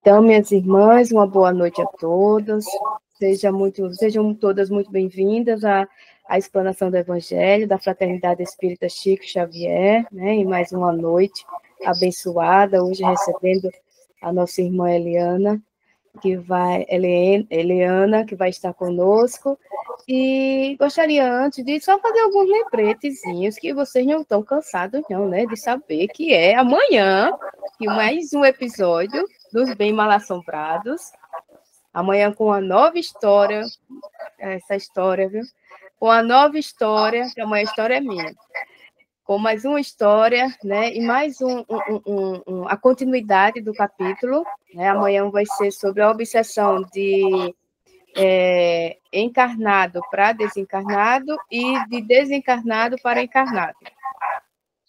Então, minhas irmãs, uma boa noite a todas. Sejam todas muito bem-vindas à explanação do Evangelho da Fraternidade Espírita Chico Xavier, né? E mais uma noite abençoada, hoje recebendo a nossa irmã Eliana, Eliana, que vai estar conosco. E gostaria, antes de só fazer alguns lembretezinhos, que vocês não estão cansados, não, né? De saber que é amanhã, que mais um episódio dos Bem Mal Assombrados. Amanhã com uma nova história, essa história, viu? Com a nova história, que amanhã a história é minha. Com mais uma história, né? E mais a continuidade do capítulo, né? Amanhã vai ser sobre a obsessão de encarnado para desencarnado e de desencarnado para encarnado.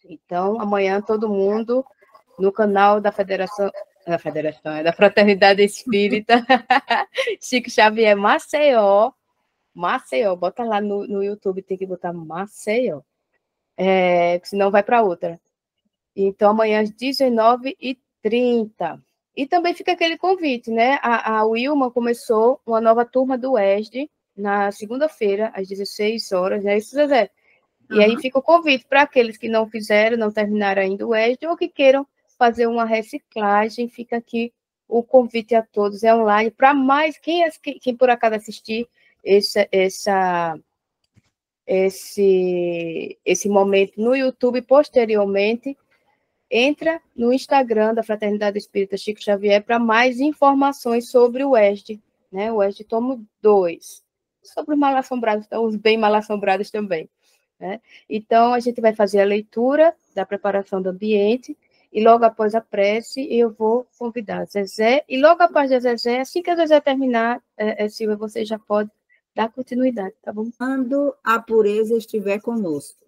Então, amanhã todo mundo no canal da da Fraternidade Espírita Chico Xavier Maceió, bota lá no YouTube, tem que botar Maceió, senão vai para outra. Então, amanhã às 19h30. E também fica aquele convite, né? A Wilma começou uma nova turma do UESD na segunda-feira, às 16 horas, né? Isso, Zezé? E aí fica o convite para aqueles que não fizeram, não terminaram ainda o UESD, ou que queiram fazer uma reciclagem, fica aqui o convite a todos, é online, para mais, quem por acaso assistir esse momento no YouTube posteriormente, entra no Instagram da Fraternidade Espírita Chico Xavier para mais informações sobre o UESD, né? O UESD tomo 2. Sobre os mal-assombrados, então, os bem mal-assombrados também, né? Então, a gente vai fazer a leitura da preparação do ambiente, e logo após a prece, eu vou convidar a Zezé, e logo após a Zezé, assim que a Zezé terminar, Silvia, você já pode dar continuidade, tá bom? Quando a pureza estiver conosco.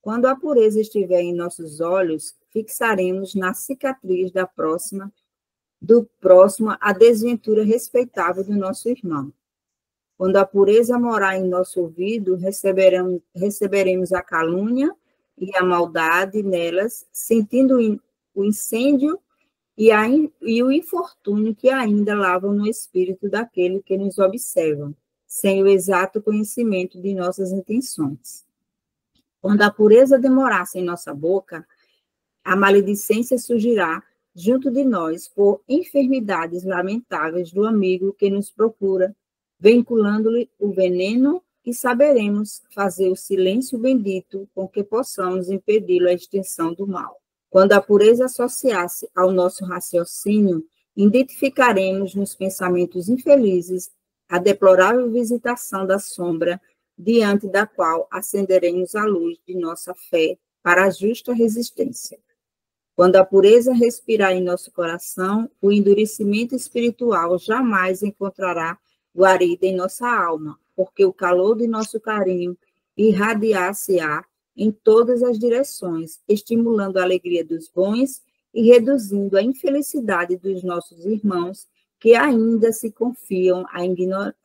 Quando a pureza estiver em nossos olhos, fixaremos na cicatriz do próximo a desventura respeitável do nosso irmão. Quando a pureza morar em nosso ouvido, receberemos a calúnia e a maldade nelas, sentindo o incêndio e o infortúnio que ainda lavam no espírito daquele que nos observam, sem o exato conhecimento de nossas intenções. Quando a pureza demorasse em nossa boca, a maledicência surgirá junto de nós por enfermidades lamentáveis do amigo que nos procura, vinculando-lhe o veneno, e saberemos fazer o silêncio bendito com que possamos impedi-lo a extensão do mal. Quando a pureza associasse ao nosso raciocínio, identificaremos nos pensamentos infelizes a deplorável visitação da sombra, diante da qual acenderemos a luz de nossa fé para a justa resistência. Quando a pureza respirar em nosso coração, o endurecimento espiritual jamais encontrará guarida em nossa alma, porque o calor de nosso carinho irradiar-se-á em todas as direções, estimulando a alegria dos bons e reduzindo a infelicidade dos nossos irmãos que ainda se confiam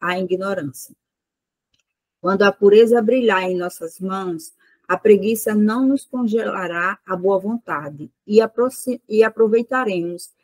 à ignorância. Quando a pureza brilhar em nossas mãos, a preguiça não nos congelará a boa vontade e aproveitaremos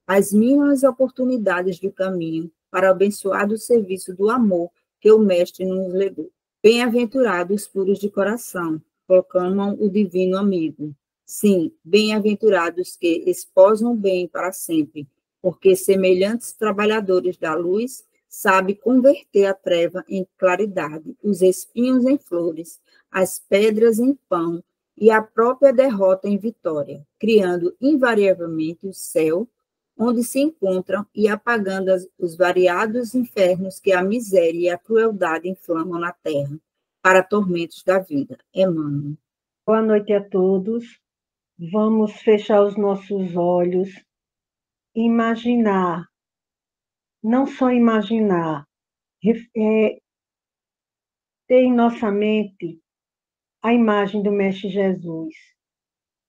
as mínimas oportunidades do caminho para o abençoado serviço do amor que o Mestre nos legou. Bem-aventurados os puros de coração, proclamam o divino amigo. Sim, bem-aventurados que esposam o bem para sempre, porque semelhantes trabalhadores da luz sabe converter a treva em claridade, os espinhos em flores, as pedras em pão e a própria derrota em vitória, criando invariavelmente o céu onde se encontram e apagando os variados infernos que a miséria e a crueldade inflamam na terra, para tormentos da vida. Emmanuel. Boa noite a todos. Vamos fechar os nossos olhos, imaginar, não só imaginar, ter em nossa mente a imagem do Mestre Jesus,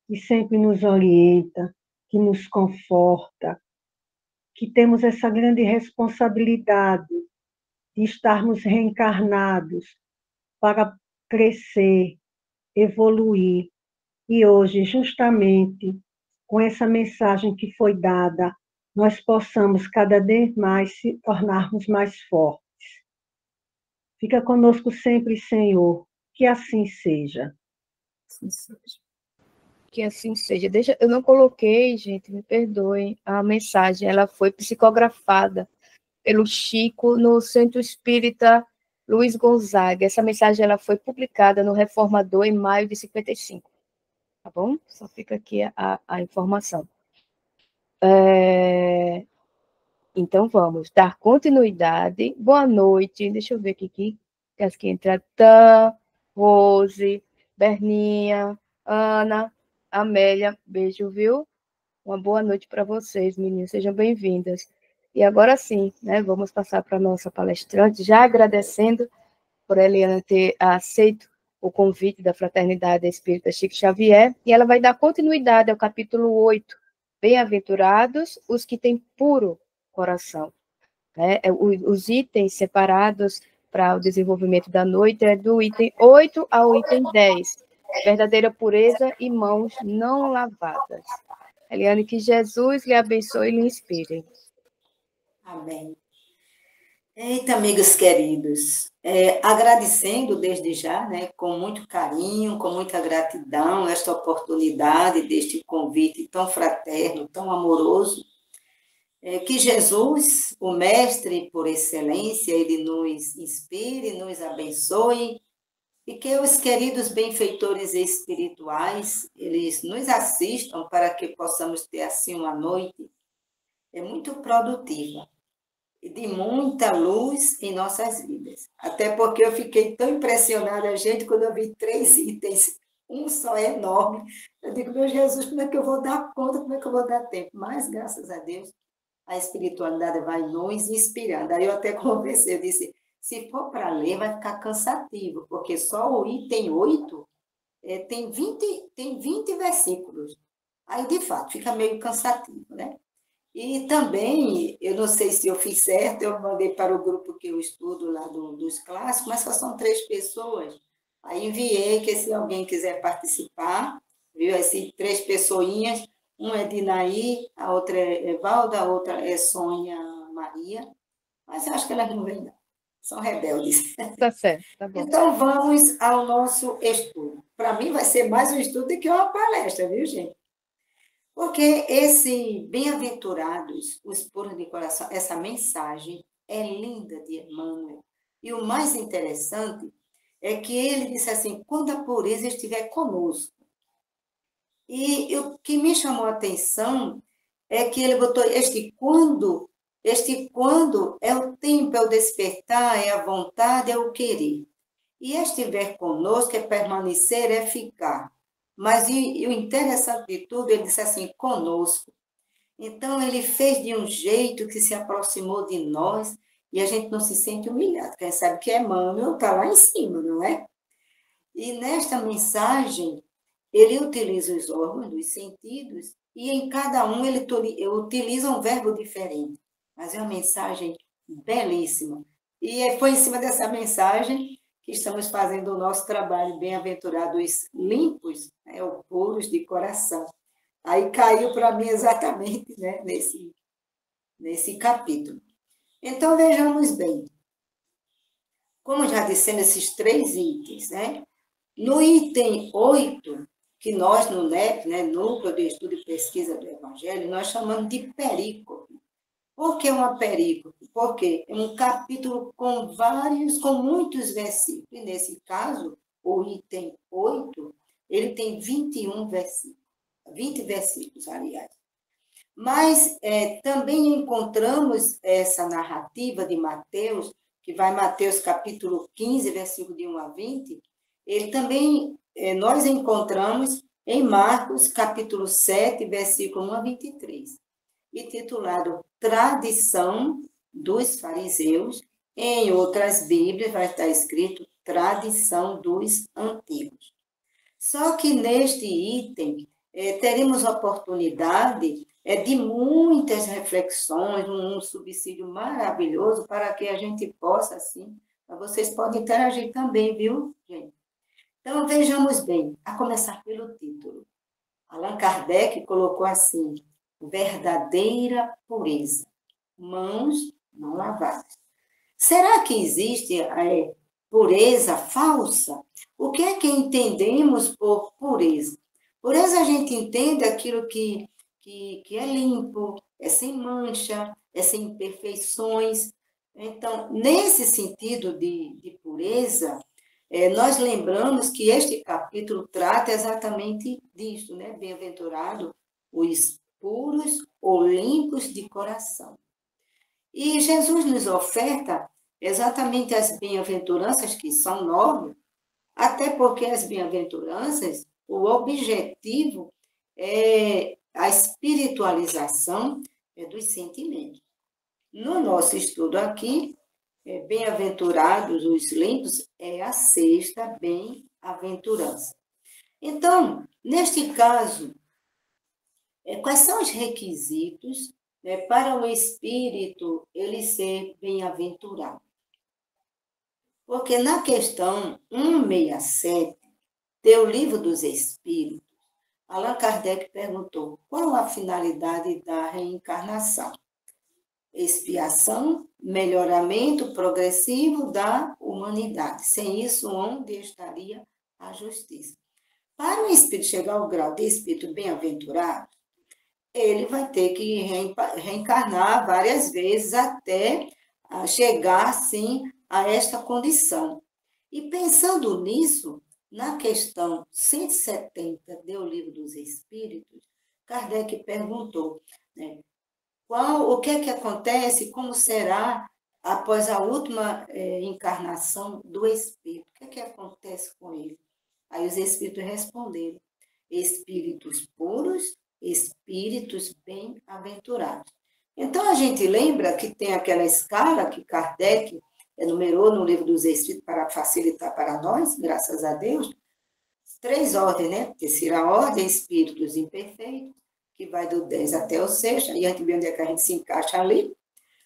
que sempre nos orienta, que nos conforta, que temos essa grande responsabilidade de estarmos reencarnados para crescer, evoluir. E hoje, justamente, com essa mensagem que foi dada nós possamos cada vez mais se tornarmos mais fortes. Fica conosco sempre, Senhor, que assim seja. Assim seja. Que assim seja. Deixa, eu não coloquei, gente, me perdoem, a mensagem, ela foi psicografada pelo Chico no Centro Espírita Luiz Gonzaga. Essa mensagem ela foi publicada no Reformador em maio de 55. Tá bom? Só fica aqui a informação. Então, vamos dar continuidade. Boa noite. Deixa eu ver aqui as que entram. Tan, Rose, Berninha, Ana, Amélia. Beijo, viu? Uma boa noite para vocês, meninas. Sejam bem-vindas. E agora sim, né, vamos passar para a nossa palestrante, já agradecendo por Eliana ter aceito o convite da Fraternidade Espírita Chico Xavier, e ela vai dar continuidade ao capítulo 8, Bem-aventurados os que têm puro coração. Né? Os itens separados para o desenvolvimento da noite é do item 8 ao item 10, verdadeira pureza e mãos não lavadas. Eliane, que Jesus lhe abençoe e lhe inspire. Amém. Eita, amigos queridos, agradecendo desde já, né, com muito carinho, com muita gratidão, esta oportunidade deste convite tão fraterno, tão amoroso, que Jesus, o Mestre por excelência, ele nos inspire, nos abençoe, e que os queridos benfeitores espirituais, eles nos assistam para que possamos ter, assim, uma noite muito produtiva, de muita luz em nossas vidas. Até porque eu fiquei tão impressionada, gente, quando eu vi 3 itens, um só é enorme. Eu digo, meu Jesus, como é que eu vou dar conta, como é que eu vou dar tempo? Mas, graças a Deus, a espiritualidade vai nos inspirando. Aí eu até conversei, eu disse, se for para ler, vai ficar cansativo, porque só o item 8 tem 20 versículos. Aí, de fato, fica meio cansativo, né? E também, eu não sei se eu fiz certo, eu mandei para o grupo que eu estudo lá dos clássicos, mas só são 3 pessoas. Aí enviei que se alguém quiser participar, viu? Assim, 3 pessoinhas, uma é Dinaí, a outra é Valda, a outra é Sônia Maria, mas eu acho que elas não vêm, não. São rebeldes. Tá certo, tá bom. Então, vamos ao nosso estudo. Para mim, vai ser mais um estudo do que uma palestra, viu, gente? Porque esse bem-aventurados, os puros de coração, essa mensagem é linda de Emmanuel. E o mais interessante é que ele disse assim, quando a pureza estiver conosco. E o que me chamou a atenção é que ele botou este quando é o tempo, é o despertar, é a vontade, é o querer. E estiver conosco é permanecer, é ficar. Mas e o interessante de tudo, ele disse assim, conosco. Então, ele fez de um jeito que se aproximou de nós e a gente não se sente humilhado. Quem sabe que Emmanuel está lá em cima, não é? E nesta mensagem, ele utiliza os órgãos dos sentidos e em cada um ele utiliza um verbo diferente. Mas é uma mensagem belíssima. E foi em cima dessa mensagem que estamos fazendo o nosso trabalho, bem-aventurados limpos, né, ou puros de coração. Aí caiu para mim exatamente, né, nesse capítulo. Então, vejamos bem. Como já dissemos, esses 3 itens, né? No item 8, que nós no NEP, né, Núcleo de Estudo e Pesquisa do Evangelho, nós chamamos de perícope. Por que uma perícope? Porque é um capítulo com muitos versículos. E nesse caso, o item 8, ele tem 21 versículos. 20 versículos, aliás. Mas também encontramos essa narrativa de Mateus, que vai Mateus capítulo 15, versículo de 1 a 20, ele também, nós encontramos em Marcos capítulo 7, versículo 1 a 23, e titulado Tradição dos Fariseus. Em outras Bíblias vai estar escrito Tradição dos Antigos. Só que neste item, teremos oportunidade de muitas reflexões, um subsídio maravilhoso para que a gente possa, assim, vocês podem interagir também, viu, gente? Então, vejamos bem, a começar pelo título. Allan Kardec colocou assim, verdadeira pureza, mãos não lavadas. Será que existe pureza falsa? O que é que entendemos por pureza? Pureza a gente entende aquilo que é limpo, é sem mancha, é sem imperfeições. Então, nesse sentido de pureza, nós lembramos que este capítulo trata exatamente disso, né? Bem-aventurado os puros ou limpos de coração. E Jesus nos oferta exatamente as bem-aventuranças, que são 9, até porque as bem-aventuranças, o objetivo é a espiritualização dos sentimentos. No nosso estudo aqui, bem-aventurados os limpos é a 6ª bem-aventurança. Então, neste caso, quais são os requisitos para o espírito ele ser bem-aventurado? Porque na questão 167 do Livro dos Espíritos, Allan Kardec perguntou qual a finalidade da reencarnação? Expiação, melhoramento progressivo da humanidade. Sem isso, onde estaria a justiça? Para o espírito chegar ao grau de espírito bem-aventurado, ele vai ter que reencarnar várias vezes até chegar, sim, a esta condição. E pensando nisso, na questão 170 do Livro dos Espíritos, Kardec perguntou, né, o que é que acontece, como será após a última encarnação do espírito? O que é que acontece com ele? Aí os espíritos responderam, espíritos puros, espíritos bem-aventurados. Então, a gente lembra que tem aquela escala que Kardec enumerou no Livro dos Espíritos para facilitar para nós, graças a Deus, 3 ordens, né? Terceira ordem, espíritos imperfeitos, que vai do 10 até o 6, e a gente vê onde é que a gente se encaixa ali.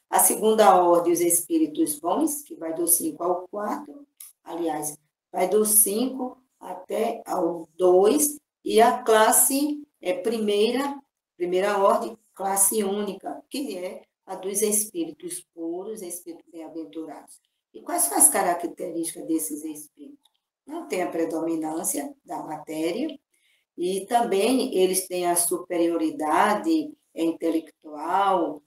A segunda ordem, os espíritos bons, que vai do 5 ao 4, aliás, vai do 5 até ao 2, e a classe primeira ordem, classe única, que é a dos espíritos puros, espíritos bem-aventurados. E quais são as características desses espíritos? Não tem a predominância da matéria, e também eles têm a superioridade intelectual,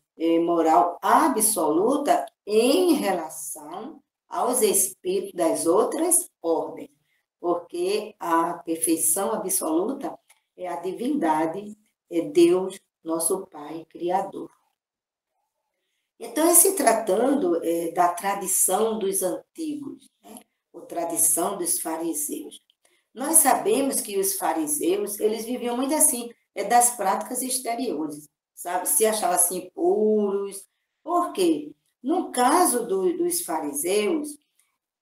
moral absoluta em relação aos espíritos das outras ordens, porque a perfeição absoluta é a divindade, é Deus, nosso Pai Criador. Então, se tratando da tradição dos antigos, né? Ou tradição dos fariseus, nós sabemos que os fariseus, eles viviam muito assim, das práticas exteriores, sabe? Se achavam assim puros. Por quê? No caso dos fariseus,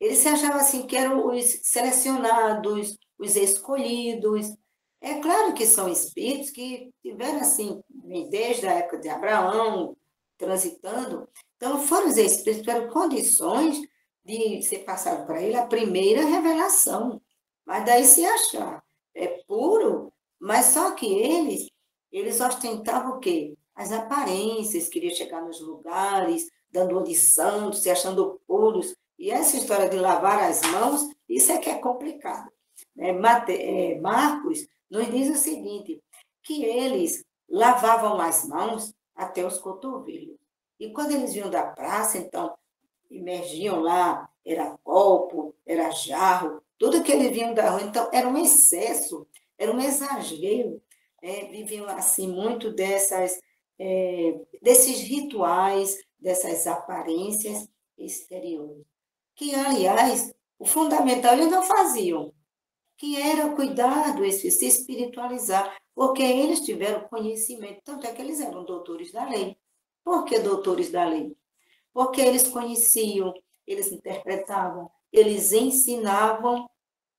eles se achavam assim que eram os selecionados, os escolhidos. É claro que são espíritos que tiveram assim, desde a época de Abraão, transitando. Então, foram os espíritos que tiveram condições de ser passado para ele a primeira revelação. Mas daí se achar puro, mas só que eles ostentavam o quê? As aparências, queriam chegar nos lugares, dando de santos, se achando puros. E essa história de lavar as mãos, isso é que é complicado. Marcos nos diz o seguinte, que eles lavavam as mãos até os cotovelos. E quando eles vinham da praça, então, imergiam lá, era copo, era jarro, tudo que eles vinham da rua. Então, era um excesso, era um exagero. Viviam, assim, muito desses rituais, dessas aparências exteriores. Que, aliás, o fundamental eles não faziam, que era cuidar do espírito, se espiritualizar, porque eles tiveram conhecimento, tanto é que eles eram doutores da lei. Por que doutores da lei? Porque eles conheciam, eles interpretavam, eles ensinavam,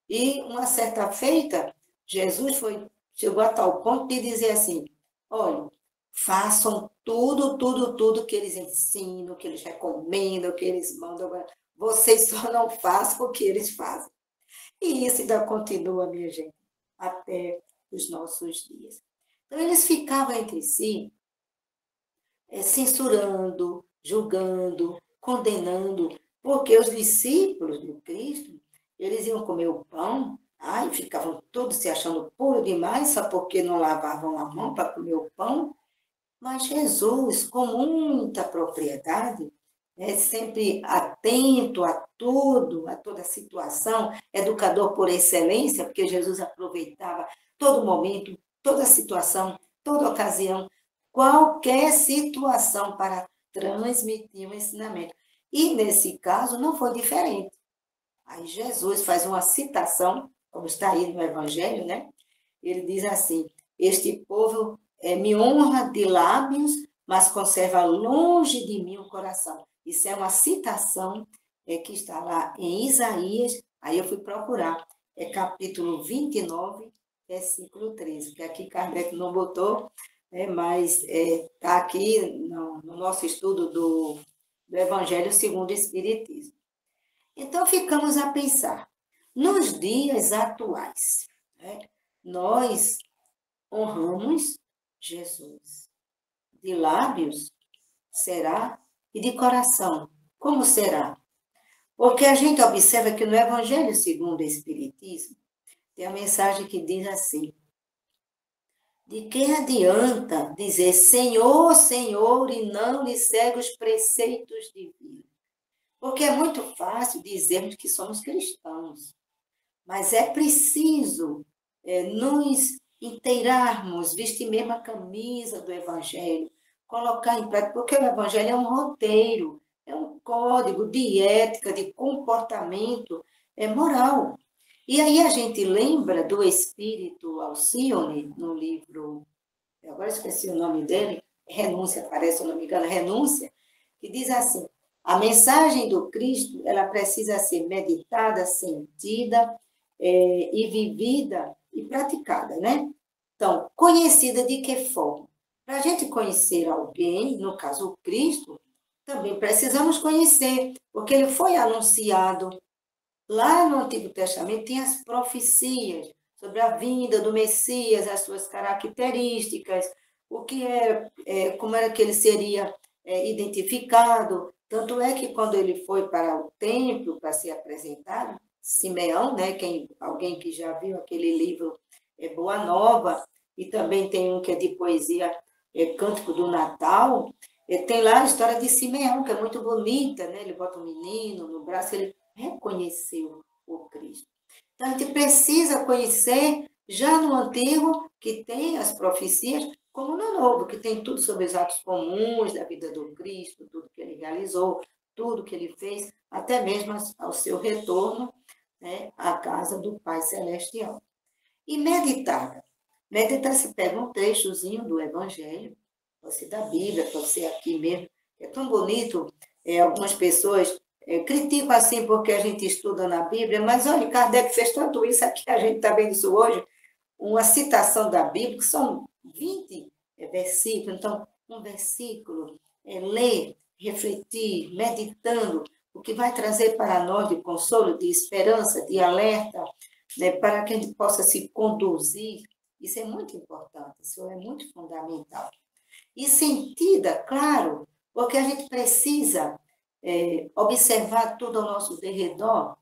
e uma certa feita, Jesus chegou a tal ponto de dizer assim, olha, façam tudo que eles ensinam, que eles recomendam, que eles mandam, vocês só não façam o que eles fazem. E isso ainda continua, minha gente, até os nossos dias. Então, eles ficavam entre si censurando, julgando, condenando, porque os discípulos do Cristo, eles iam comer o pão, ai, ficavam todos se achando puro demais, só porque não lavavam a mão para comer o pão. Mas Jesus, com muita propriedade, sempre atento a tudo, a toda situação, educador por excelência, porque Jesus aproveitava todo momento, toda situação, toda ocasião, qualquer situação para transmitir um ensinamento. E, nesse caso, não foi diferente. Aí Jesus faz uma citação, como está aí no Evangelho, né? Ele diz assim, este povo me honra de lábios, mas conserva longe de mim o coração. Isso é uma citação que está lá em Isaías, aí eu fui procurar, capítulo 29, versículo 13, que aqui Kardec não botou, mas está aqui no nosso estudo do Evangelho segundo o Espiritismo. Então, ficamos a pensar, nos dias atuais, nós honramos Jesus. De lábios, será? E de coração, como será? Porque a gente observa que no Evangelho segundo o Espiritismo, tem a mensagem que diz assim, de que adianta dizer Senhor, Senhor, e não lhe segue os preceitos divinos? Porque é muito fácil dizermos que somos cristãos, mas é preciso nos inteirarmos, vestir mesmo a camisa do Evangelho, colocar em prática, porque o Evangelho é um roteiro, é um código de ética, de comportamento moral. E aí a gente lembra do Espírito Alcione, no livro, agora esqueci o nome dele, Renúncia, parece, se eu não me engano, Renúncia, que diz assim, a mensagem do Cristo, ela precisa ser meditada, sentida e vivida e praticada, né? Então, conhecida de que forma? Para a gente conhecer alguém, no caso o Cristo, também precisamos conhecer, porque ele foi anunciado. Lá no Antigo Testamento tem as profecias sobre a vinda do Messias, as suas características, o que como era que ele seria identificado. Tanto é que quando ele foi para o templo para ser apresentado, Simeão, né, alguém que já viu aquele livro Boa Nova, e também tem um que é de poesia, Cântico do Natal, tem lá a história de Simeão, que é muito bonita, né? Ele bota um menino no braço, ele reconheceu o Cristo. Então, a gente precisa conhecer, já no Antigo, que tem as profecias, como no Novo, que tem tudo sobre os atos comuns da vida do Cristo, tudo que ele realizou, tudo que ele fez, até mesmo ao seu retorno, né, à casa do Pai Celestial. E meditar. Meditar se pega um trechozinho do Evangelho, pode ser da Bíblia, pode ser aqui mesmo. É tão bonito, algumas pessoas criticam assim porque a gente estuda na Bíblia, mas olha, Kardec fez tanto isso aqui, a gente está vendo isso hoje, uma citação da Bíblia, que são 20 versículos, então, um versículo, ler, refletir, meditando, o que vai trazer para nós de consolo, de esperança, de alerta, né, para que a gente possa se conduzir, isso é muito importante, isso é muito fundamental. E sentida, claro, porque a gente precisa observar tudo ao nosso derredor,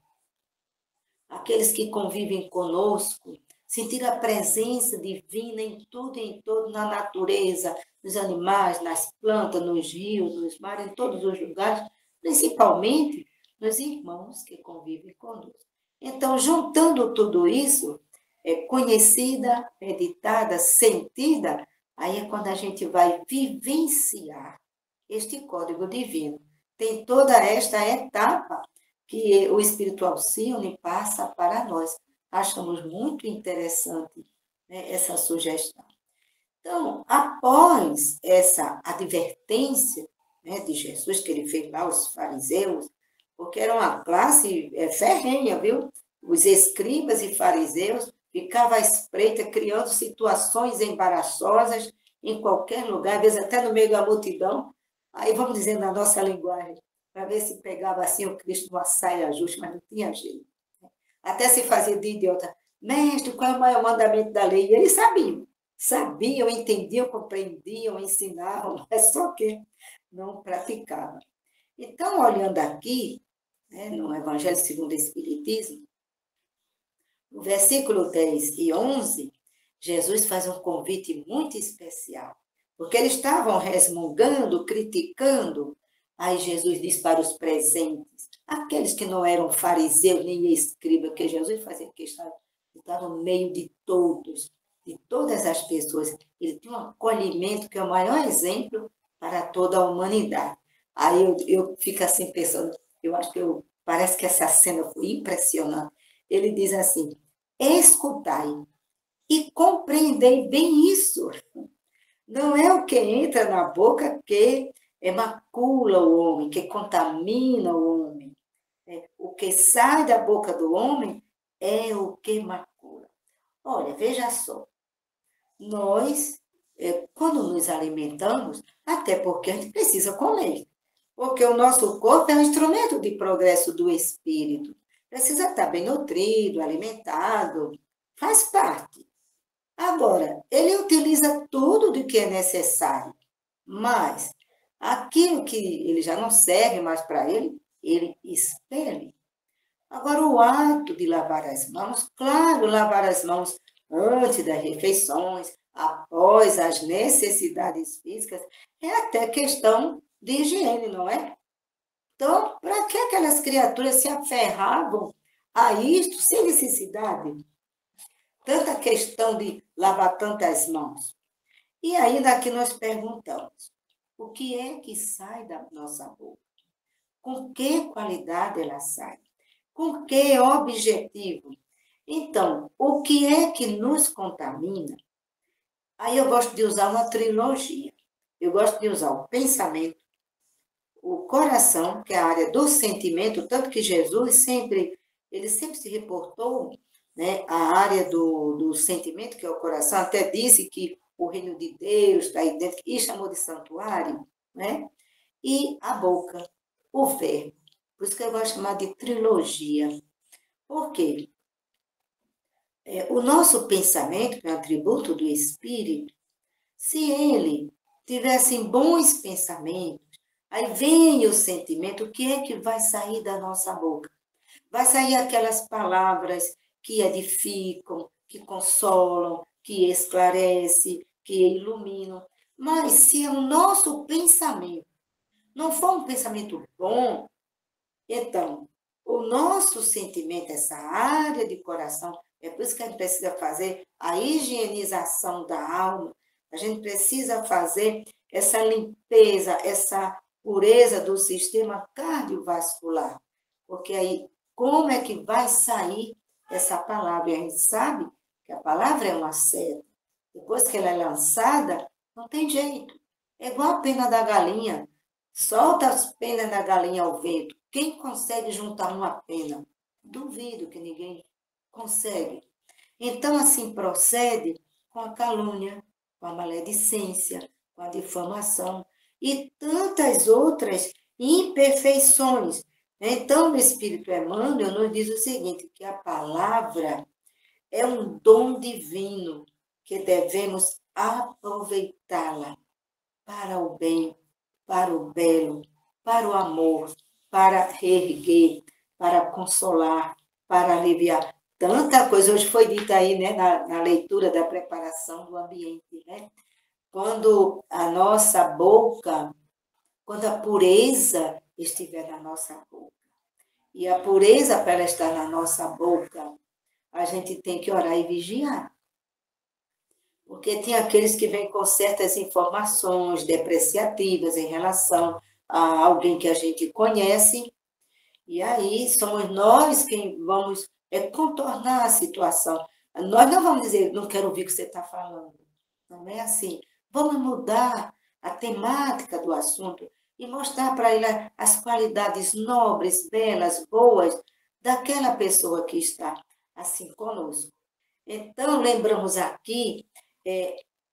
aqueles que convivem conosco, sentir a presença divina em tudo e em todo, na natureza, nos animais, nas plantas, nos rios, nos mares, em todos os lugares, principalmente nos irmãos que convivem conosco. Então, juntando tudo isso, conhecida, meditada, sentida, aí é quando a gente vai vivenciar este código divino. Tem toda esta etapa que o Espírito Alcione passa para nós. Achamos muito interessante, né, essa sugestão. Então, após essa advertência, né, de Jesus, que ele fez lá aos fariseus, porque era uma classe ferrenha, viu? Os escribas e fariseus ficavam à espreita, criando situações embaraçosas em qualquer lugar, às vezes até no meio da multidão. Aí vamos dizer na nossa linguagem, para ver se pegava assim o Cristo numa saia justa, mas não tinha jeito. Até se fazia de idiota. Mestre, qual é o maior mandamento da lei? E eles sabiam. sabiam, entendiam, compreendiam, ensinavam, mas só que não praticavam. Então, olhando aqui, né, no Evangelho segundo o Espiritismo, no versículo 10 e 11, Jesus faz um convite muito especial, porque eles estavam resmungando, criticando. Aí Jesus diz para os presentes, aqueles que não eram fariseus nem escribas, que Jesus fazia questão de estar no meio de todos, de todas as pessoas. Ele tinha um acolhimento que é o maior exemplo para toda a humanidade. Aí eu fico assim pensando, parece que essa cena foi impressionante. Ele diz assim, escutai e compreendei bem isso. Não é o que entra na boca que macula o homem, que contamina o homem. O que sai da boca do homem é o que macula. Olha, veja só. Nós, quando nos alimentamos, até porque a gente precisa comer, porque o nosso corpo é um instrumento de progresso do espírito. Precisa estar bem nutrido, alimentado, faz parte. Agora, ele utiliza tudo do que é necessário, mas aquilo que ele já não serve mais para ele, ele expele. Agora, o ato de lavar as mãos, claro, lavar as mãos antes das refeições, após as necessidades físicas, é até questão de higiene, não é? Então, para que aquelas criaturas se aferravam a isto sem necessidade? Tanta questão de lavar tantas mãos. E ainda aqui nós perguntamos, o que é que sai da nossa boca? Com que qualidade ela sai? Com que objetivo? Então, o que é que nos contamina? Aí eu gosto de usar uma trilogia. Eu gosto de usar o pensamento, o coração, que é a área do sentimento, tanto que Jesus ele sempre se reportou, né, a área do sentimento, que é o coração, até disse que o reino de Deus está aí dentro, e chamou de santuário, né? E a boca, o verbo. Por isso que eu gosto de chamar de trilogia. Por quê? O nosso pensamento, que é um atributo do espírito, se ele tivesse bons pensamentos, aí vem o sentimento, o que é que vai sair da nossa boca? Vai sair aquelas palavras que edificam, que consolam, que esclarecem, que iluminam. Mas se o nosso pensamento não for um pensamento bom, então, o nosso sentimento, essa área de coração, é por isso que a gente precisa fazer a higienização da alma, a gente precisa fazer essa limpeza, essa pureza do sistema cardiovascular. Porque aí, como é que vai sair essa palavra? E a gente sabe que a palavra é uma seta. Depois que ela é lançada, não tem jeito. É igual a pena da galinha. Solta as penas da galinha ao vento. Quem consegue juntar uma pena? Duvido que ninguém consegue. Então, assim procede com a calúnia, com a maledicência, com a difamação e tantas outras imperfeições. Então, o Espírito Emmanuel nos diz o seguinte, que a palavra é um dom divino que devemos aproveitá-la para o bem, para o belo, para o amor, para reerguer, para consolar, para aliviar. Tanta coisa hoje foi dita aí, né, na leitura da preparação do ambiente, né? Quando a nossa boca, quando a pureza estiver na nossa boca, e a pureza para ela estar na nossa boca, a gente tem que orar e vigiar. Porque tem aqueles que vêm com certas informações depreciativas em relação a alguém que a gente conhece, e aí somos nós quem vamos contornar a situação. Nós não vamos dizer, não quero ouvir o que você está falando. Não é assim. Vamos mudar a temática do assunto e mostrar para ele as qualidades nobres, belas, boas daquela pessoa que está assim conosco. Então, lembramos aqui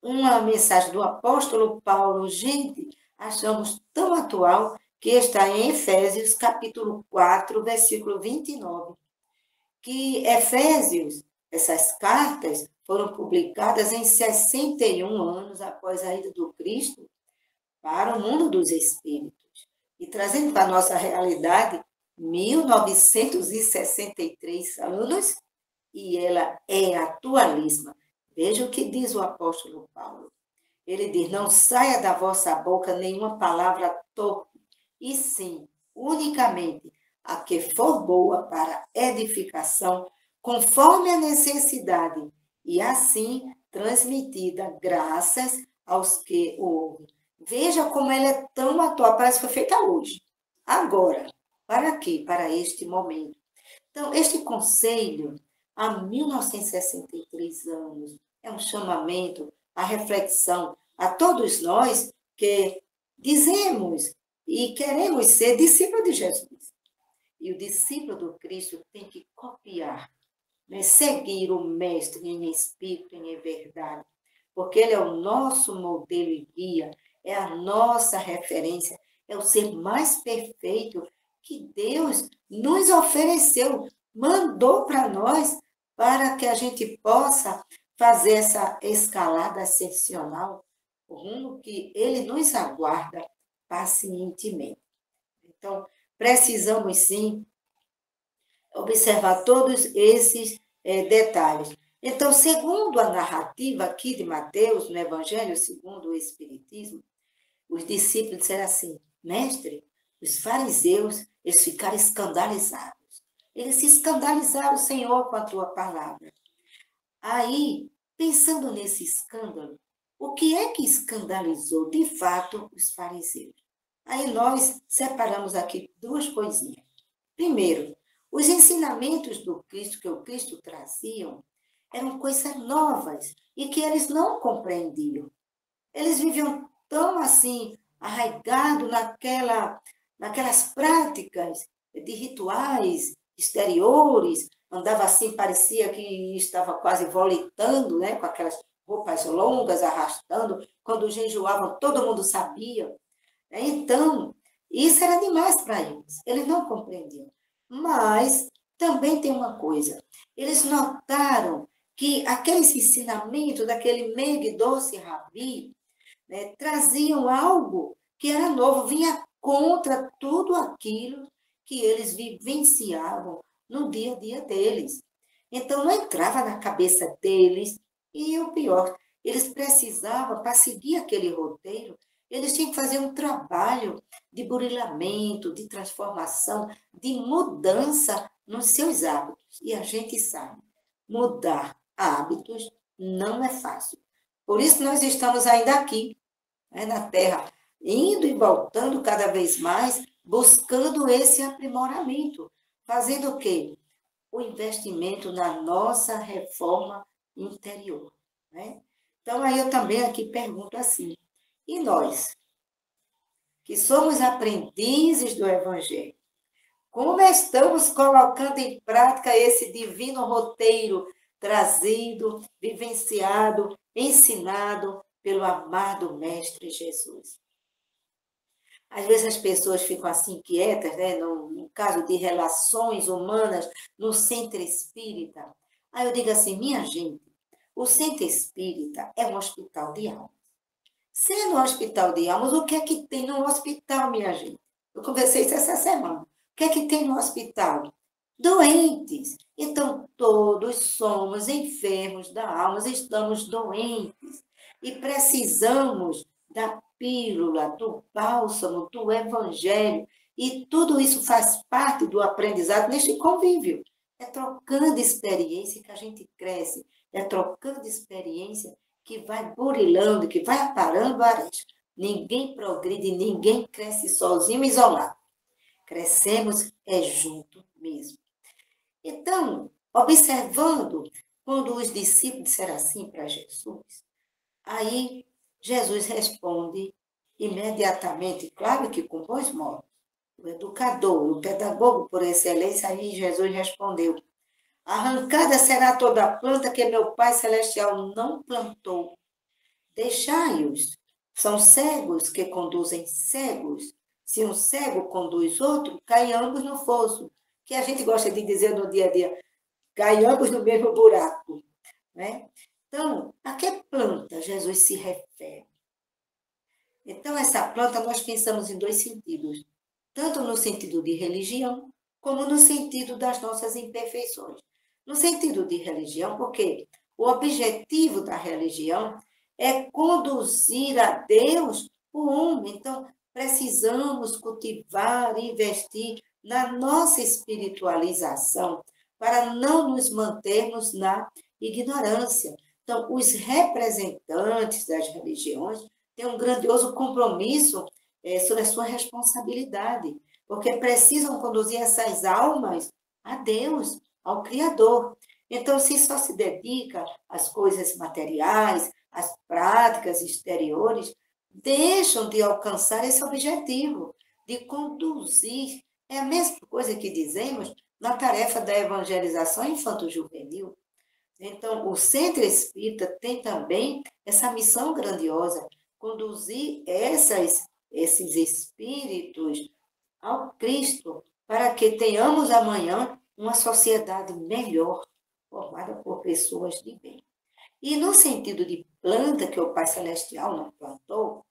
uma mensagem do apóstolo Paulo, gente, achamos tão atual, que está em Efésios, capítulo 4, versículo 29. Que Efésios, essas cartas, foram publicadas em 61 anos após a ida do Cristo para o mundo dos espíritos. E trazendo para a nossa realidade, 1963 anos, e ela é atualíssima. Veja o que diz o apóstolo Paulo. Ele diz, não saia da vossa boca nenhuma palavra torpe, e sim, unicamente, a que for boa para edificação, conforme a necessidade, e assim transmitida graças aos que o ouvem. Veja como ela é tão atual, parece que foi feita hoje. Agora, para quê? Para este momento. Então, este conselho, há 1963 anos, é um chamamento à reflexão a todos nós que dizemos e queremos ser discípulos de Jesus. E o discípulo do Cristo tem que copiar, né? Seguir o Mestre em espírito e em verdade, porque ele é o nosso modelo e guia, é a nossa referência, é o ser mais perfeito que Deus nos ofereceu, mandou para nós, para que a gente possa fazer essa escalada ascensional, o rumo que ele nos aguarda pacientemente. Então, precisamos sim observar todos esses detalhes. Então, segundo a narrativa aqui de Mateus, no Evangelho segundo o Espiritismo, os discípulos disseram assim, mestre, os fariseus, eles ficaram escandalizados. Eles se escandalizaram, Senhor, com a tua palavra. Aí, pensando nesse escândalo, o que é que escandalizou, de fato, os fariseus? Aí nós separamos aqui duas coisinhas. Primeiro, os ensinamentos do Cristo, que o Cristo traziam, eram coisas novas e que eles não compreendiam. Eles viviam tão assim, arraigados naquelas práticas de rituais exteriores, andava assim, parecia que estava quase volitando, né, com aquelas roupas longas, arrastando, quando jejuavam, todo mundo sabia. Então, isso era demais para eles não compreendiam. Mas também tem uma coisa, eles notaram que aqueles ensinamentos daquele meio doce rabi, né, traziam algo que era novo, vinha contra tudo aquilo que eles vivenciavam no dia a dia deles. Então, não entrava na cabeça deles, e o pior, eles precisavam, para seguir aquele roteiro, eles tinham que fazer um trabalho de burilamento, de transformação, de mudança nos seus hábitos. E a gente sabe, mudar hábitos não é fácil. Por isso nós estamos ainda aqui, né, na Terra, indo e voltando cada vez mais, buscando esse aprimoramento. Fazendo o quê? O investimento na nossa reforma interior, né? Então, aí eu também aqui pergunto assim, e nós, que somos aprendizes do Evangelho, como estamos colocando em prática esse divino roteiro trazido, vivenciado, ensinado pelo amado Mestre Jesus? Às vezes as pessoas ficam assim inquietas, né? No caso de relações humanas, no centro espírita. Aí eu digo assim, minha gente, o centro espírita é um hospital de alma. Sendo um hospital de almas, o que é que tem no hospital, minha gente? Eu conversei isso essa semana. O que é que tem no hospital? Doentes. Então, todos somos enfermos da alma, estamos doentes. E precisamos da pílula, do bálsamo, do evangelho. E tudo isso faz parte do aprendizado neste convívio. É trocando experiência que a gente cresce. É trocando experiência que vai burilando, que vai aparando a aresta. Ninguém progride, ninguém cresce sozinho, isolado. Crescemos junto mesmo. Então, observando, quando os discípulos disseram assim para Jesus, aí Jesus responde imediatamente, claro que com bons modos. O educador, o pedagogo por excelência, aí Jesus respondeu, arrancada será toda a planta que meu Pai Celestial não plantou. Deixai-os. São cegos que conduzem cegos. Se um cego conduz outro, caem ambos no fosso. Que a gente gosta de dizer no dia a dia, caem ambos no mesmo buraco. né? Então, a que planta Jesus se refere? Então, essa planta nós pensamos em dois sentidos, tanto no sentido de religião, como no sentido das nossas imperfeições. No sentido de religião, porque o objetivo da religião é conduzir a Deus o homem. Então, precisamos cultivar e investir na nossa espiritualização para não nos mantermos na ignorância. Então, os representantes das religiões têm um grandioso compromisso sobre a sua responsabilidade, porque precisam conduzir essas almas a Deus, ao Criador. Então, se só se dedica às coisas materiais, às práticas exteriores, deixam de alcançar esse objetivo, de conduzir. É a mesma coisa que dizemos na tarefa da evangelização infanto-juvenil. Então, o Centro Espírita tem também essa missão grandiosa, conduzir esses espíritos ao Cristo, para que tenhamos amanhã uma sociedade melhor, formada por pessoas de bem. E no sentido de planta, que o Pai Celestial não plantou,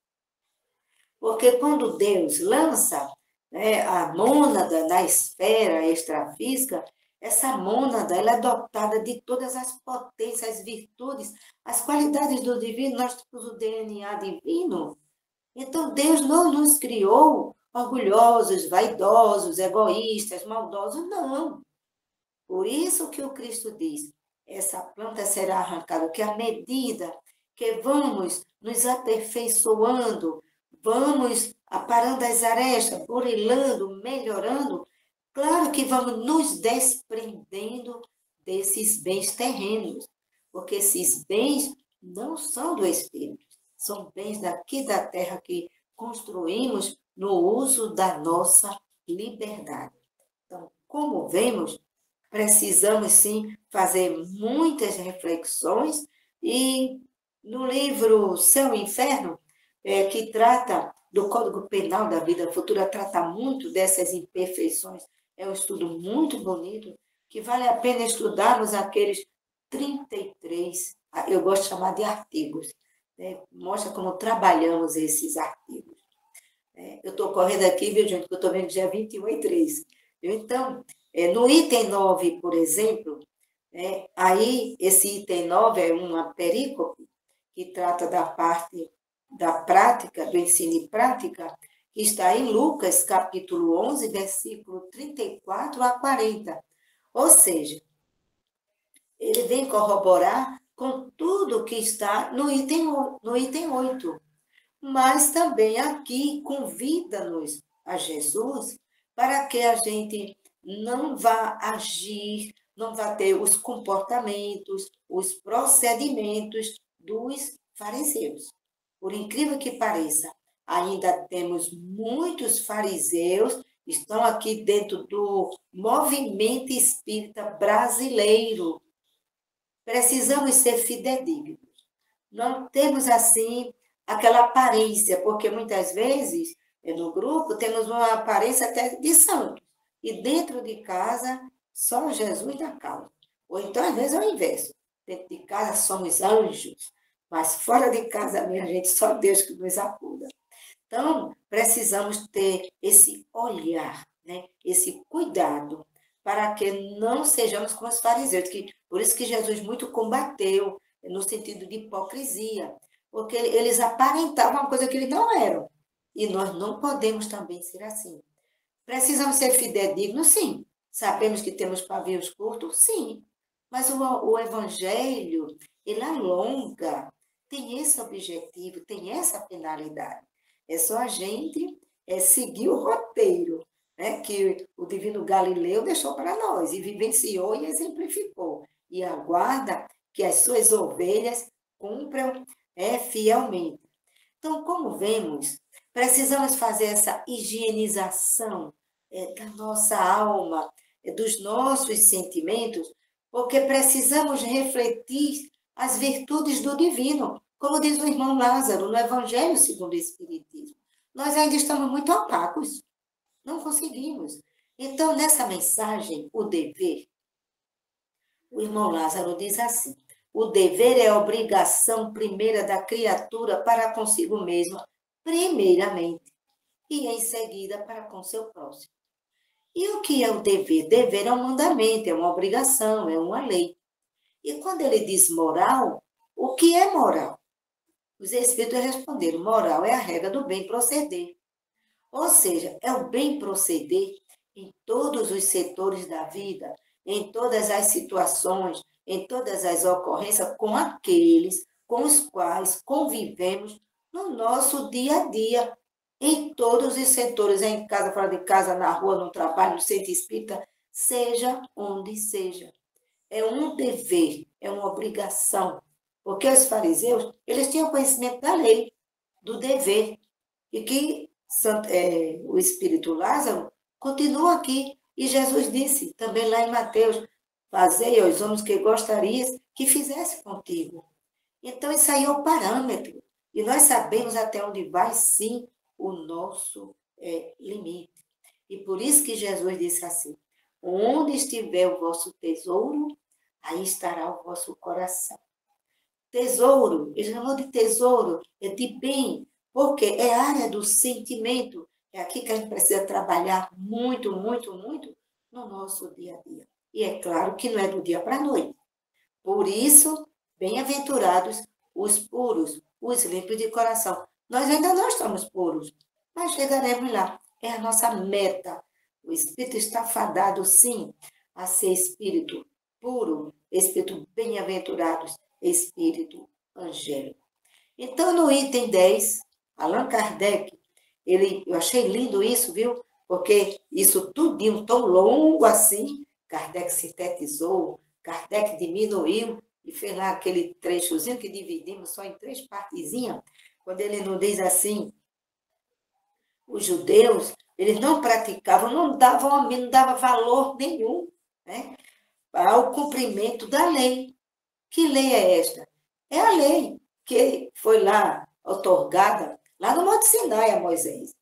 porque quando Deus lança, né, a mônada na esfera extrafísica, essa mônada ela é dotada de todas as potências, as virtudes, as qualidades do divino. Nós temos o DNA divino. Então, Deus não nos criou orgulhosos, vaidosos, egoístas, maldosos, não. Por isso que o Cristo diz, essa planta será arrancada, que à medida que vamos nos aperfeiçoando, vamos aparando as arestas, burilando, melhorando, claro que vamos nos desprendendo desses bens terrenos, porque esses bens não são do Espírito, são bens daqui da terra que construímos no uso da nossa liberdade. Então, como vemos, precisamos sim fazer muitas reflexões e no livro Céu e Inferno, que trata do Código Penal da Vida Futura, trata muito dessas imperfeições. É um estudo muito bonito, que vale a pena estudarmos aqueles 33, eu gosto de chamar de artigos, né? Mostra como trabalhamos esses artigos. Eu estou correndo aqui, viu, gente, que eu estou vendo dia 21/3. Então, no item 9, por exemplo, aí esse item 9 é uma perícope que trata da parte da prática, do ensino e prática, que está em Lucas, capítulo 11, versículo 34 a 40. Ou seja, ele vem corroborar com tudo que está no item 8. Mas também aqui convida-nos a Jesus para que a gente não vá agir, não vá ter os comportamentos, os procedimentos dos fariseus. Por incrível que pareça, ainda temos muitos fariseus que estão aqui dentro do movimento espírita brasileiro. Precisamos ser fidedignos. Não temos, assim, aquela aparência, porque muitas vezes, no grupo, temos uma aparência até de santos. E dentro de casa, só Jesus dá causa. Ou então, às vezes, é o inverso. Dentro de casa somos anjos, mas fora de casa, minha gente, só Deus que nos acuda. Então, precisamos ter esse olhar, né? Esse cuidado, para que não sejamos como os fariseus. Por isso que Jesus muito combateu, no sentido de hipocrisia, porque eles aparentavam uma coisa que eles não eram. E nós não podemos também ser assim. Precisamos ser fidedignos, sim. Sabemos que temos pavios curtos, sim. Mas o Evangelho, ele alonga, tem esse objetivo, tem essa finalidade. É só a gente seguir o roteiro, né, que o divino Galileu deixou para nós, e vivenciou e exemplificou. E aguarda que as suas ovelhas cumpram fielmente. Então, como vemos, precisamos fazer essa higienização da nossa alma, dos nossos sentimentos, porque precisamos refletir as virtudes do divino, como diz o irmão Lázaro no Evangelho segundo o Espiritismo. Nós ainda estamos muito opacos, não conseguimos. Então, nessa mensagem, o dever, o irmão Lázaro diz assim: o dever é a obrigação primeira da criatura para consigo mesma, primeiramente, e em seguida para com seu próximo. E o que é o dever? Dever é um mandamento, é uma obrigação, é uma lei. E quando ele diz moral, o que é moral? Os espíritos responderam, moral é a regra do bem proceder. Ou seja, é o bem proceder em todos os setores da vida, em todas as situações, em todas as ocorrências com aqueles com os quais convivemos no nosso dia a dia, em todos os setores, em casa, fora de casa, na rua, no trabalho, no centro espírita, seja onde seja. É um dever, é uma obrigação. Porque os fariseus, eles tinham conhecimento da lei, do dever, e que o espírito Lázaro continua aqui. E Jesus disse, também lá em Mateus, fazei aos homens que gostarias que fizesse contigo. Então, isso aí é o parâmetro. E nós sabemos até onde vai, sim, o nosso limite. E por isso que Jesus disse assim, onde estiver o vosso tesouro, aí estará o vosso coração. Tesouro, ele chamou de tesouro, é de bem, porque é a área do sentimento. É aqui que a gente precisa trabalhar muito, muito, muito no nosso dia a dia. E é claro que não é do dia para a noite. Por isso, bem-aventurados os puros, os limpos de coração. Nós ainda não estamos puros, mas chegaremos lá. É a nossa meta. O espírito está fadado, sim, a ser espírito puro, espírito bem-aventurados, espírito angélico. Então, no item 10, Allan Kardec, eu achei lindo isso, viu? Porque isso tudinho tão longo assim, Kardec sintetizou, Kardec diminuiu e fez lá aquele trechozinho que dividimos só em 3 partezinhas, quando ele nos diz assim, os judeus, eles não praticavam, não davam valor nenhum, né, ao cumprimento da lei. Que lei é esta? É a lei que foi lá outorgada, lá no Monte Sinai a Moisés.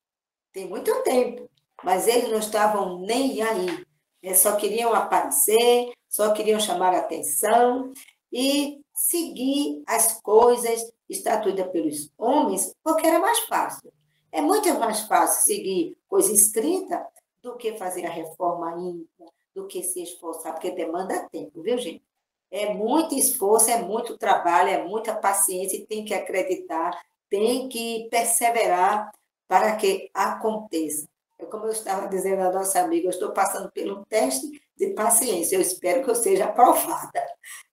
Tem muito tempo, mas eles não estavam nem aí. Eles só queriam aparecer, só queriam chamar a atenção e seguir as coisas estatuídas pelos homens, porque era mais fácil. É muito mais fácil seguir coisa escrita do que fazer a reforma íntima, do que se esforçar, porque demanda tempo, viu, gente? É muito esforço, é muito trabalho, é muita paciência, e tem que acreditar, tem que perseverar para que aconteça. É como eu estava dizendo à nossa amiga, eu estou passando por um teste de paciência, eu espero que eu seja aprovada.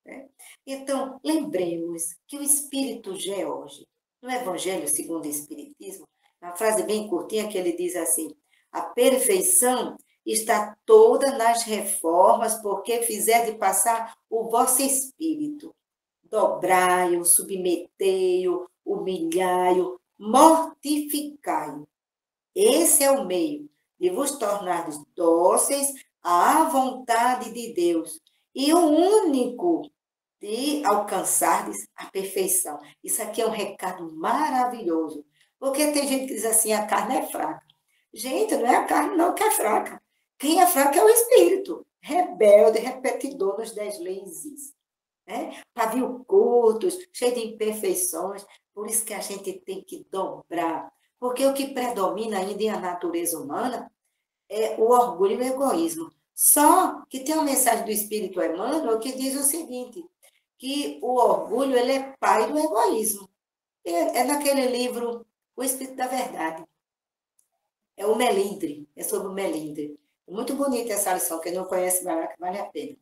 Né? Então, lembremos que o Espírito George, no Evangelho segundo o Espiritismo, uma frase bem curtinha que ele diz assim, a perfeição está toda nas reformas, porque fizer de passar o vosso espírito. Dobrai-o, submetei-o, humilhai-o, mortificai-o. Esse é o meio de vos tornares dóceis à vontade de Deus e o único de alcançardes a perfeição. Isso aqui é um recado maravilhoso, porque tem gente que diz assim, a carne é fraca. Gente, não é a carne não que é fraca. Quem é fraco é o espírito, rebelde, repetidor nos deslizes, né? Pavio curtos, cheio de imperfeições. Por isso que a gente tem que dobrar. Porque o que predomina ainda em a natureza humana é o orgulho e o egoísmo. Só que tem uma mensagem do Espírito Emmanuel que diz o seguinte, que o orgulho ele é pai do egoísmo. É naquele livro, O Espírito da Verdade. É o melindre, é sobre o melindre. Muito bonita essa lição, quem não conhece, vale a pena.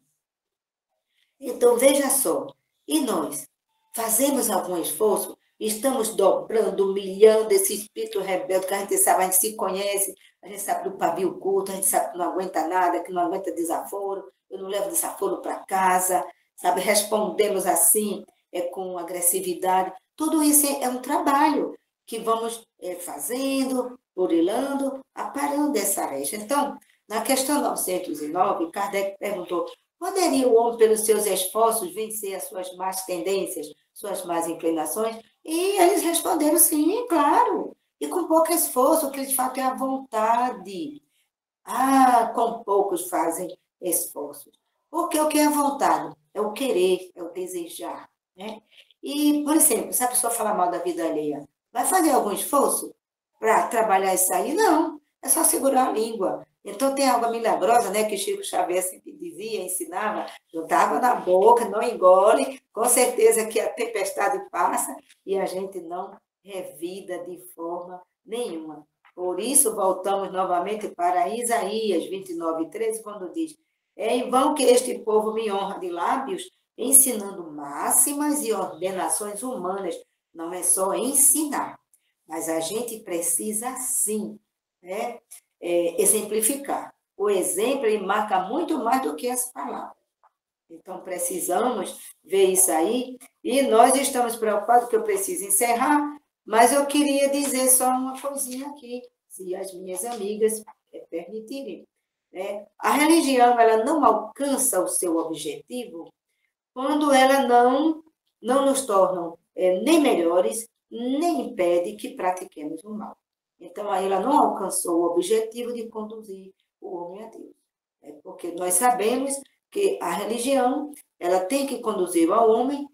Então, veja só, e nós fazemos algum esforço? Estamos dobrando, humilhando esse espírito rebelde, que a gente sabe, a gente se conhece, a gente sabe do pavio curto, a gente sabe que não aguenta nada, que não aguenta desaforo, eu não levo desaforo para casa, sabe? Respondemos assim, com agressividade. Tudo isso é um trabalho que vamos fazendo, burilando, aparando essa areia. Então, na questão 909, Kardec perguntou, poderia o homem, pelos seus esforços, vencer as suas más tendências, suas más inclinações? E eles responderam, sim, claro. E com pouco esforço, o que de fato é a vontade. Ah, com poucos fazem esforços. Porque o que é a vontade? É o querer, é o desejar, né? E, por exemplo, se a pessoa falar mal da vida alheia, vai fazer algum esforço para trabalhar isso aí? Não, é só segurar a língua. Então, tem água milagrosa, né, que Chico Xavier sempre dizia, ensinava, junta água na boca, não engole, com certeza que a tempestade passa e a gente não revida de forma nenhuma. Por isso, voltamos novamente para Isaías 29:13, quando diz: é em vão que este povo me honra de lábios, ensinando máximas e ordenações humanas. Não é só ensinar, mas a gente precisa, sim, né, exemplificar. O exemplo ele marca muito mais do que as palavras. Então, precisamos ver isso aí. E nós estamos preocupados, que eu preciso encerrar, mas eu queria dizer só uma coisinha aqui, se as minhas amigas permitirem. Né? A religião ela não alcança o seu objetivo quando ela não nos torna nem melhores, nem impede que pratiquemos o mal. Então, aí ela não alcançou o objetivo de conduzir o homem a Deus. Porque nós sabemos que a religião ela tem que conduzir ao homem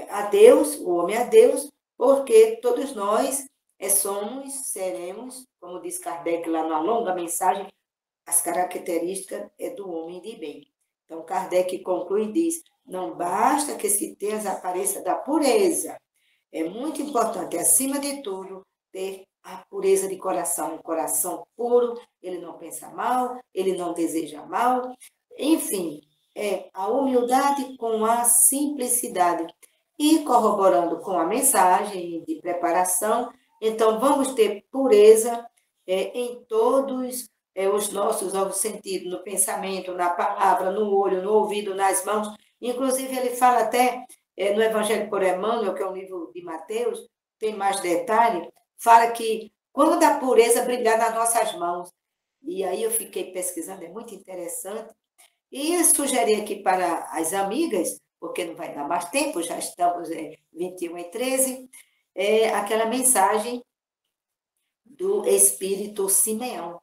a Deus, o homem a Deus, porque todos nós somos, seremos, como diz Kardec lá na longa mensagem, as características do homem de bem. Então, Kardec conclui e diz: não basta que se tenha as aparências da pureza. É muito importante, acima de tudo, ter a pureza de coração. Um coração puro, ele não pensa mal, ele não deseja mal. Enfim, é a humildade com a simplicidade. E corroborando com a mensagem de preparação, então vamos ter pureza em todos os nossos sentidos, no pensamento, na palavra, no olho, no ouvido, nas mãos. Inclusive, ele fala até no Evangelho por Emmanuel, que é um livro de Mateus, tem mais detalhe, fala que quando a pureza brilhar nas nossas mãos. E aí eu fiquei pesquisando, é muito interessante. E sugeri aqui para as amigas, porque não vai dar mais tempo, já estamos 21:13, aquela mensagem do Espírito Simeão,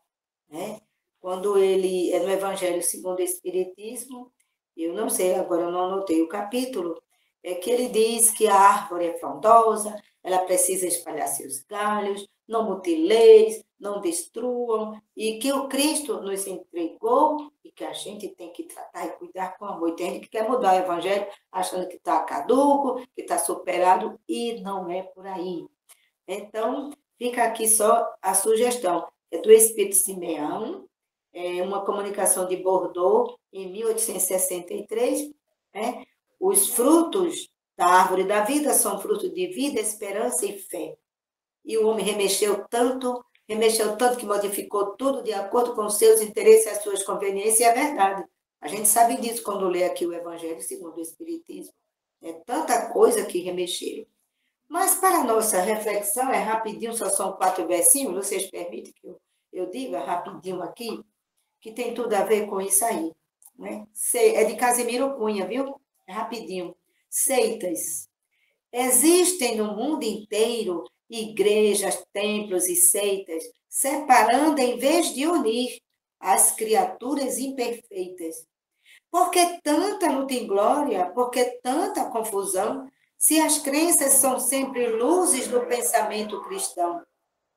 né? Quando ele é no Evangelho segundo o Espiritismo, eu não sei, agora eu não anotei o capítulo, é que ele diz que a árvore é frondosa, ela precisa espalhar seus galhos, não mutileis, não destruam, e que o Cristo nos entregou e que a gente tem que tratar e cuidar com amor. E tem gente que quer mudar o Evangelho achando que está caduco, que está superado, e não é por aí. Então, fica aqui só a sugestão. É do Espírito Simeão, uma comunicação de Bordeaux, em 1863. Né? Os frutos da árvore da vida são frutos de vida, esperança e fé. E o homem remexeu tanto que modificou tudo de acordo com os seus interesses e as suas conveniências, e é verdade. A gente sabe disso quando lê aqui o Evangelho segundo o Espiritismo. É tanta coisa que remexeram. Mas para a nossa reflexão, é rapidinho, só são 4 versinhos, vocês permitem que eu diga rapidinho aqui, que tem tudo a ver com isso aí. Né? É de Casimiro Cunha, viu? É rapidinho. Seitas. Existem no mundo inteiro igrejas, templos e seitas, separando em vez de unir as criaturas imperfeitas. Por que tanta luta em glória? Por que tanta confusão? Se as crenças são sempre luzes do pensamento cristão.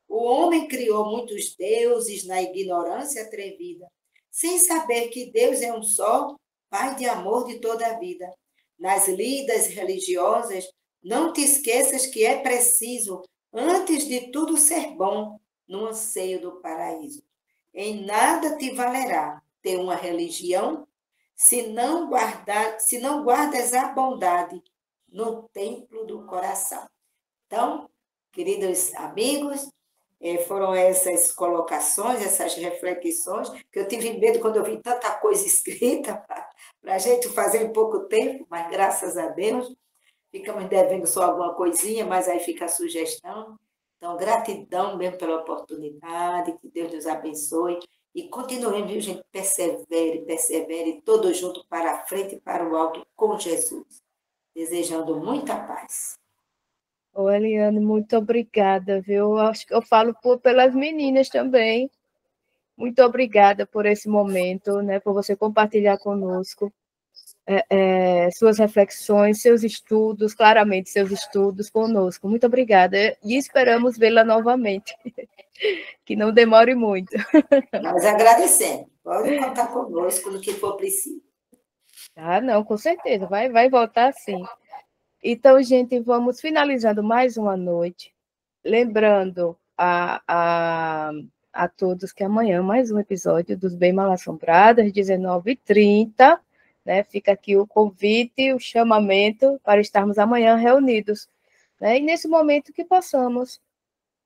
O homem criou muitos deuses na ignorância atrevida, sem saber que Deus é um só, Pai de amor de toda a vida. Nas lidas religiosas, não te esqueças que é preciso, antes de tudo, ser bom, no anseio do paraíso. Em nada te valerá ter uma religião se não guardas a bondade no templo do coração. Então, queridos amigos, foram essas colocações, essas reflexões, que eu tive medo quando eu vi tanta coisa escrita para a gente fazer em pouco tempo, mas graças a Deus, ficamos devendo só alguma coisinha, mas aí fica a sugestão. Então, gratidão mesmo pela oportunidade, que Deus nos abençoe e continuemos, viu, gente? Persevere, todos juntos para a frente e para o alto com Jesus. Desejando muita paz. Ô, Eliane, muito obrigada, viu? Acho que eu falo pelas meninas também. Muito obrigada por esse momento, né? Por você compartilhar conosco. suas reflexões, seus estudos, claramente seus estudos conosco. Muito obrigada e esperamos vê-la novamente, que não demore muito. Nós agradecemos. Pode contar conosco no que for preciso. Ah, não, com certeza, vai voltar sim. Então, gente, vamos finalizando mais uma noite, lembrando a todos que amanhã mais um episódio dos Bem Mal-Assombradas, 19h30, né? Fica aqui o convite, o chamamento para estarmos amanhã reunidos, né? E nesse momento que possamos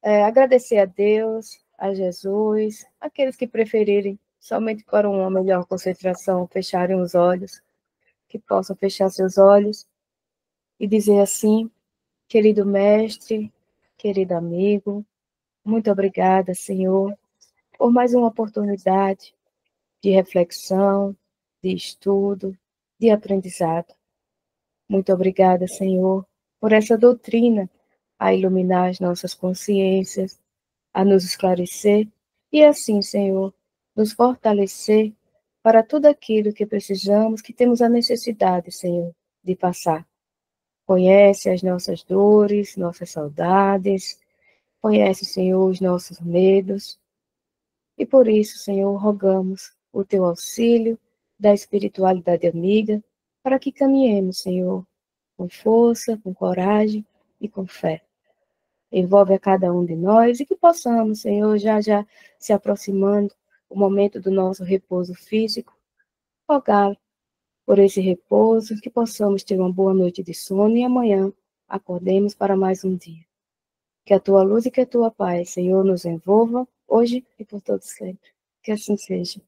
agradecer a Deus, a Jesus, aqueles que preferirem somente para uma melhor concentração, fecharem os olhos, que possam fechar seus olhos e dizer assim: querido mestre, querido amigo, muito obrigada, Senhor, por mais uma oportunidade de reflexão, de estudo, de aprendizado. Muito obrigada, Senhor, por essa doutrina a iluminar as nossas consciências, a nos esclarecer e assim, Senhor, nos fortalecer para tudo aquilo que precisamos, que temos a necessidade, Senhor, de passar. Conhece as nossas dores, nossas saudades, conhece, Senhor, os nossos medos. E por isso, Senhor, rogamos o teu auxílio da espiritualidade amiga, para que caminhemos, Senhor, com força, com coragem e com fé. Envolve a cada um de nós e que possamos, Senhor, já se aproximando o momento do nosso repouso físico, rogar por esse repouso, que possamos ter uma boa noite de sono e amanhã acordemos para mais um dia. Que a tua luz e que a tua paz, Senhor, nos envolva hoje e por todo sempre. Que assim seja.